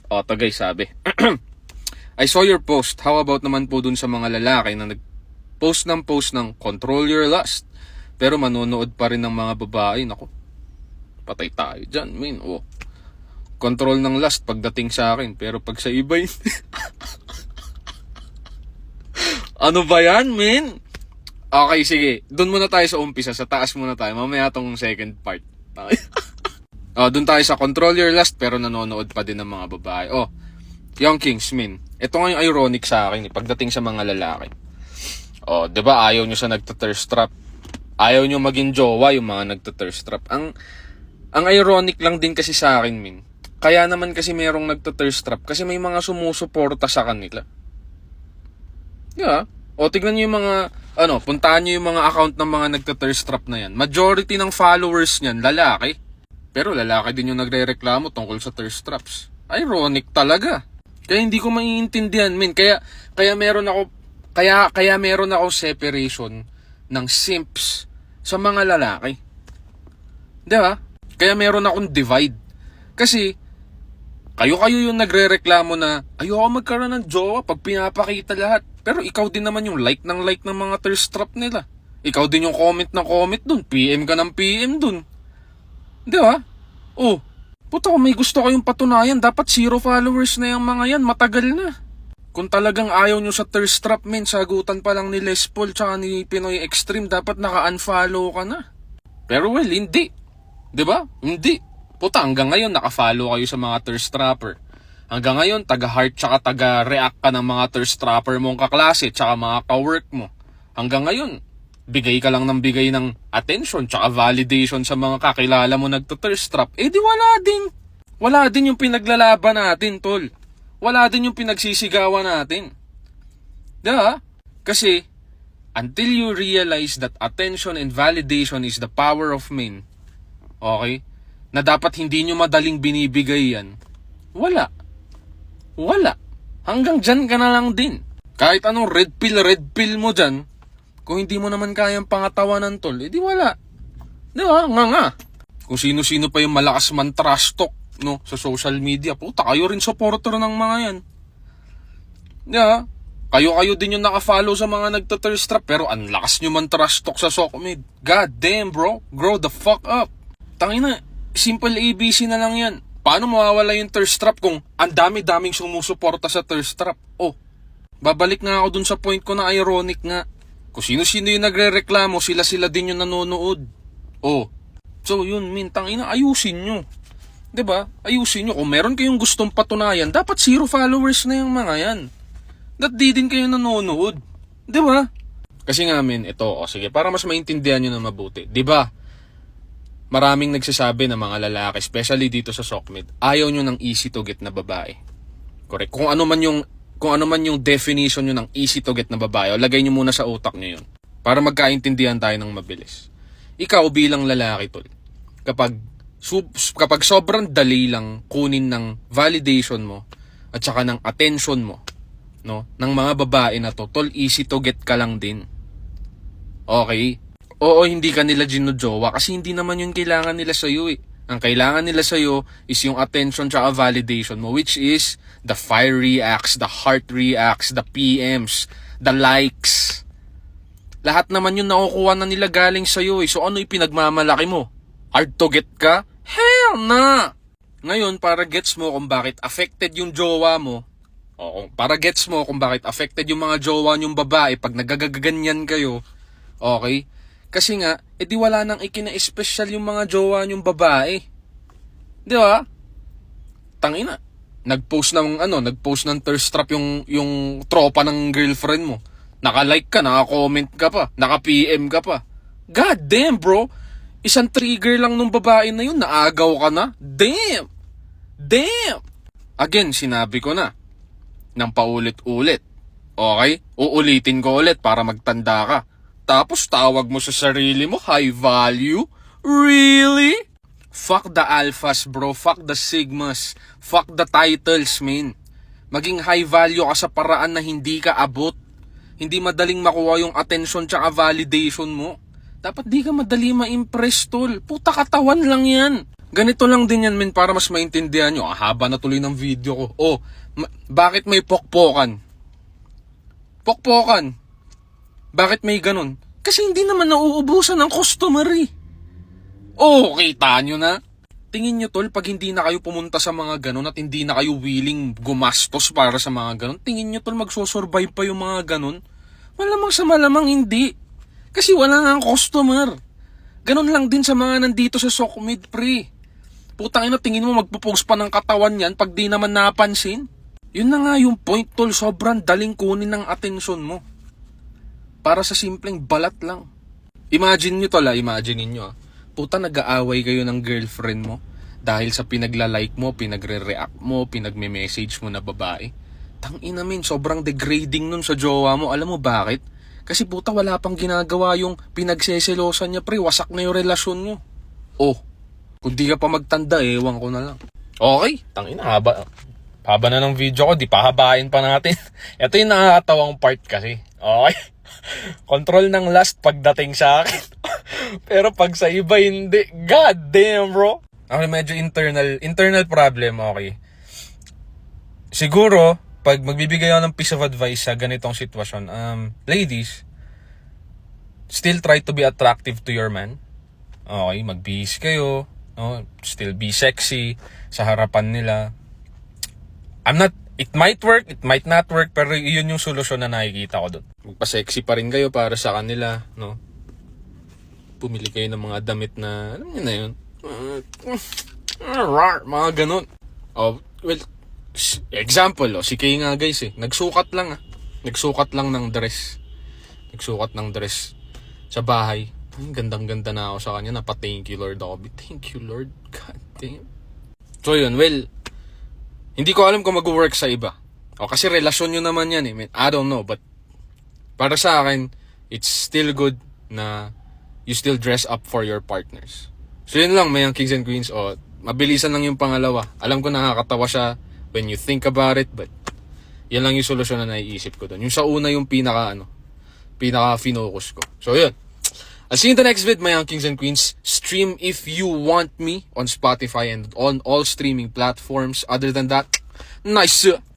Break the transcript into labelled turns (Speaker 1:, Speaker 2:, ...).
Speaker 1: O, to guys, sabi. I saw your post. How about naman po dun sa mga lalaki na nag-post ng control your lust, pero manonood pa rin ng mga babae. Nako, patay tayo dyan, man. O, control ng lust pagdating sa akin, pero pag sa iba ano ba yan, man? Okay, sige. Doon muna tayo sa umpisa. Sa taas muna tayo. Mamaya tong second part. Doon tayo sa control your lust pero nanonood pa din ng mga babae. Young Kingsman. Ito nga yung ironic sa akin pagdating sa mga lalaki. 'Di ba ayaw nyo sa nagta-thirst trap? Ayaw nyo maging jowa yung mga nagta-thirst trap. Ang ironic lang din kasi sa akin, min. Kaya naman kasi merong nagta-thirst trap kasi may mga sumusuporta sa kanila. Yeah. Tignan nyo yung mga, puntahan nyo yung mga account ng mga nagta-thirst trap na yan. Majority ng followers niyan, lalaki. Pero lalaki din yung nagre-reklamo tungkol sa thirst traps. Ironic talaga. Kaya hindi ko maiintindihan, min. Kaya meron ako separation ng simps sa mga lalaki. Di ba? Kaya meron akong divide. Kasi, kayo yung nagre-reklamo na ayoko magkaroon ng jowa pag pinapakita lahat. Pero ikaw din naman yung like ng mga thirst trap nila. Ikaw din yung comment dun. PM ka ng PM dun. Di ba? Puta, kung may gusto kayong patunayan, dapat 0 followers na yung mga yan. Matagal na. Kung talagang ayaw nyo sa thirst trap, men, sagutan pa lang ni Les Paul tsaka ni Pinoy Extreme, dapat naka-unfollow ka na. Pero well, hindi. Di ba? Hindi. Puta, hanggang ngayon naka-follow kayo sa mga thirst trapper. Hanggang ngayon, taga-heart tsaka taga-react ka ng mga thirst trapper mong kaklase tsaka mga ka-work mo. Hanggang ngayon, bigay ka lang ng bigay ng attention tsaka validation sa mga kakilala mo nagto-thirst trap. Di wala din. Wala din yung pinaglalaban natin, tol. Wala din yung pinagsisigawan natin. Diba? Kasi, until you realize that attention and validation is the power of men, okay? Na dapat hindi nyo madaling binibigay yan, wala. Hanggang dyan ka na lang din. Kahit anong red pill mo dyan, kung hindi mo naman kayang pangatawanan, tol, di wala. Di ba? Nga. Kung sino-sino pa yung malakas man trash talk, no, sa social media, puta, kayo rin supporter ng mga yan. Di ba? Kayo din yung naka-follow sa mga nagta-thirst trap, pero ang lakas nyo man trash talk sa Socmed. God damn, bro. Grow the fuck up. Tangina, simple ABC na lang yan. Paano mawawala yung thirst trap kung ang dami-daming sumusuporta sa thirst trap? Babalik nga ako dun sa point ko na ironic nga. Kung sino-sino yung nagre-reklamo, sila din yung nanonood. So yun, tangina, ayusin nyo. Diba? Ayusin nyo. Kung meron kayong gustong patunayan, dapat 0 followers na yung mga yan. Di din kayo nanonood. Diba? Kasi nga, ito, sige, para mas maintindihan nyo na mabuti. Diba? Maraming nagsasabi na mga lalaki, especially dito sa Socmed, ayaw nyo ng easy to get na babae. Correct. Kung ano man yung definition nyo ng easy to get na babae, lagay nyo muna sa utak nyo yun. Para magkaintindihan tayo ng mabilis. Ikaw bilang lalaki, tol, kapag sobrang dali lang kunin ng validation mo at saka ng attention mo, no, ng mga babae na to, tol, easy to get ka lang din. Okay? Hindi ka nila ginojowa kasi hindi naman yun kailangan nila sa'yo eh. Ang kailangan nila sa'yo is yung attention tsaka validation mo, which is the fire reacts, the heart reacts, the PMs, the likes. Lahat naman yun nakukuha na nila galing sa'yo eh. So ano ipinagmamalaki mo? Hard to get ka? Hell na! Ngayon, para gets mo kung bakit affected yung jowa mo, para gets mo kung bakit affected yung mga jowa nyong babae pag nagagaganyan kayo, okay? Kasi nga, di wala nang ikina-special yung mga jowa nyong babae. Di ba? Tangina. Nag-post ng thirst trap yung tropa ng girlfriend mo. Naka-like ka, naka-comment ka pa, naka-PM ka pa. God damn, bro. Isang trigger lang nung babae na yun, naagaw ka na. Damn. Again, sinabi ko na ng paulit-ulit. Okay? Uulitin ko ulit para magtanda ka. Tapos tawag mo sa sarili mo, high value? Really? Fuck the alphas, bro. Fuck the sigmas. Fuck the titles, man. Maging high value ka sa paraan na hindi ka abot. Hindi madaling makuha yung attention tsaka validation mo. Dapat di ka madali ma-impress, tol. Puta, katawan lang yan. Ganito lang din yan, men, para mas maintindihan nyo. Haba na tuloy ng video ko. Oh, bakit may pokpokan? Pokpokan. Bakit may ganun? Kasi hindi naman nauubusan ng customer eh. Oh, kita nyo na. Tingin nyo tol, pag hindi na kayo pumunta sa mga ganun at hindi na kayo willing gumastos para sa mga ganun, tingin nyo tol, magsosurvive pa yung mga ganun? Malamang sa malamang hindi. Kasi wala nga ang customer. Ganun lang din sa mga nandito sa Sokmed, pre. Putang ina, tingin mo magpo-post pa ng katawan yan pag di naman napansin? Yun na nga yung point, tol. Sobrang daling kunin ng atensyon mo. Para sa simpleng balat lang. Imagine nyo, tol, imagine nyo. Puta, nag-aaway kayo ng girlfriend mo dahil sa pinagla-like mo, pinagre-react mo, pinagme-message mo na babae. Tangina min, sobrang degrading nun sa jowa mo. Alam mo bakit? Kasi puta, wala pang ginagawa yung pinagseselosan niya, pre. Wasak na yung relasyon nyo. Oh, kung di ka pa magtanda, ewan ko na lang. Okay, tangina, haba na ng video ko, di pa habain pa natin. Ito yung nakakatawang part kasi. Okay? Control ng last pagdating sa akin. Pero pag sa iba, hindi. God damn, bro. Okay, medyo internal problem, okay. Siguro, pag magbibigay ako ng piece of advice sa ganitong sitwasyon, ladies, still try to be attractive to your man. Okay, magbihis kayo, no? Still be sexy sa harapan nila. It might work, it might not work, pero yun yung solusyon na nakikita ko doon. Magpa-sexy pa rin kayo para sa kanila, no? Pumili kayo ng mga damit na, alam niyo na yun, mga ganun. Oh, well, example, si Kay nga guys nagsukat lang Nagsukat lang ng dress. Nagsukat ng dress sa bahay. Ay, gandang-ganda na ako sa kanya. Napa-thank you Lord ako. Thank you Lord. God damn. So yun, well, hindi ko alam kung mag-work sa iba. O kasi relasyon nyo naman yan I don't know, but para sa akin, it's still good na you still dress up for your partners. So yun lang, mayang kings and queens. O, mabilisan lang yung pangalawa. Alam ko nakakatawa siya when you think about it, but yan lang yung solusyon na naiisip ko doon. Yung sa una yung pinaka-focus ko. So yun. I'll see you in the next vid, my young kings and queens. Stream if you want me on Spotify and on all streaming platforms. Other than that, nice.